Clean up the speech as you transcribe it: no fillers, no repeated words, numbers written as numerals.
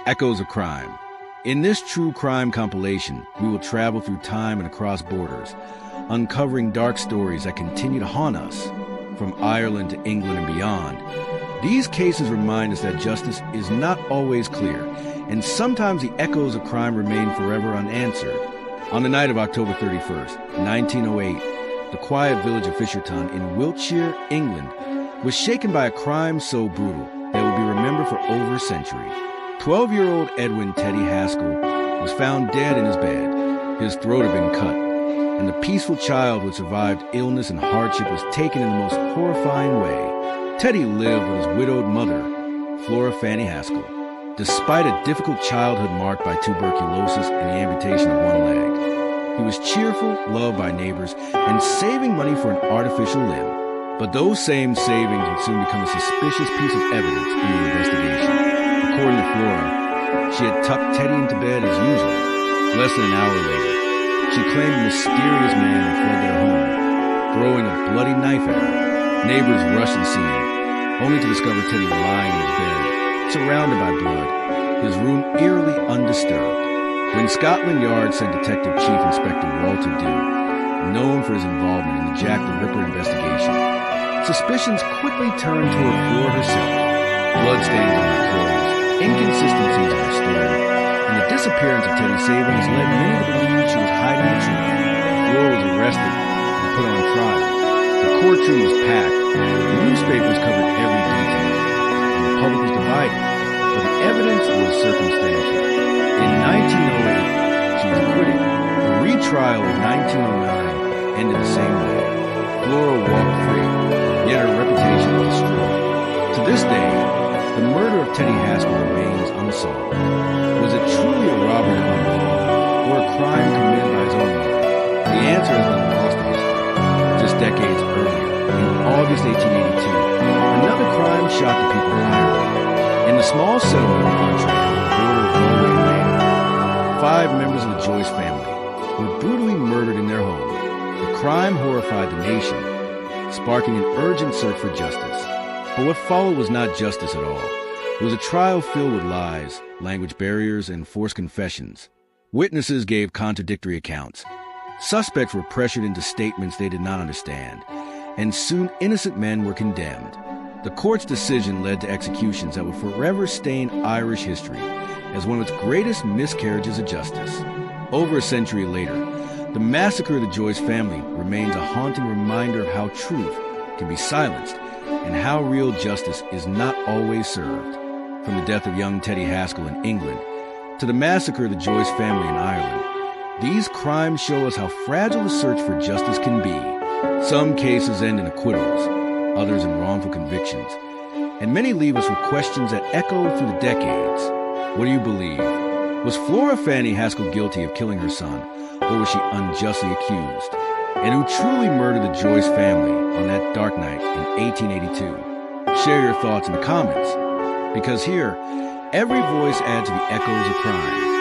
Echoes of Crime. In this true crime compilation, we will travel through time and across borders, uncovering dark stories that continue to haunt us, from Ireland to England and beyond. These cases remind us that justice is not always clear, and sometimes the echoes of crime remain forever unanswered. On the night of October 31st, 1908, the quiet village of Fisherton in Wiltshire, England, was shaken by a crime so brutal that it would be remembered for over a century. 12-year-old Edwin Teddy Haskell was found dead in his bed. His throat had been cut, and the peaceful child who had survived illness and hardship was taken in the most horrifying way. Teddy lived with his widowed mother, Flora Fanny Haskell. Despite a difficult childhood marked by tuberculosis and the amputation of one leg, he was cheerful, loved by neighbors, and saving money for an artificial limb. But those same savings would soon become a suspicious piece of evidence in the investigation. According to Flora, she had tucked Teddy into bed as usual. Less than an hour later, she claimed a mysterious man had fled their home, throwing a bloody knife at her. Neighbors rushed to the scene, only to discover Teddy lying in his bed, surrounded by blood, his room eerily undisturbed. When Scotland Yard sent Detective Chief Inspector Walter Dew, known for his involvement in the Jack the Ripper investigation, suspicions quickly turned toward Flora herself. Bloodstains on her clothes, inconsistencies in her story, and the disappearance of Teddy's savings led many to believe she was hiding the truth. Flora was arrested and put on trial. The courtroom was packed, the newspapers covered every detail, and the public was divided, but the evidence was circumstantial. In 1908, she was acquitted. The retrial in 1909 ended the same way. Flora walked free, yet her reputation was destroyed. To this day, the murder of Teddy Haskell remains unsolved. Was it truly a robbery of law, or a crime committed by his own mother? The answer has been lost to history. Just decades earlier, in August 1882, another crime shocked the people of Ireland. In the small settlement of Montreal, on the border of Galway and Mayo, 5 members of the Joyce family were brutally murdered in their home. The crime horrified the nation, sparking an urgent search for justice. But what followed was not justice at all. It was a trial filled with lies, language barriers, and forced confessions. Witnesses gave contradictory accounts. Suspects were pressured into statements they did not understand, and soon innocent men were condemned. The court's decision led to executions that would forever stain Irish history as one of its greatest miscarriages of justice. Over a century later, the massacre of the Joyce family remains a haunting reminder of how truth can be silenced and how real justice is not always served. From the death of young Teddy Haskell in England to the massacre of the Joyce family in Ireland, these crimes show us how fragile the search for justice can be. Some cases end in acquittals, others in wrongful convictions, and many leave us with questions that echo through the decades. What do you believe? Was Flora Fanny Haskell guilty of killing her son, or was she unjustly accused? And who truly murdered the Joyce family on that dark night in 1882? Share your thoughts in the comments, because here, every voice adds to the echoes of crime.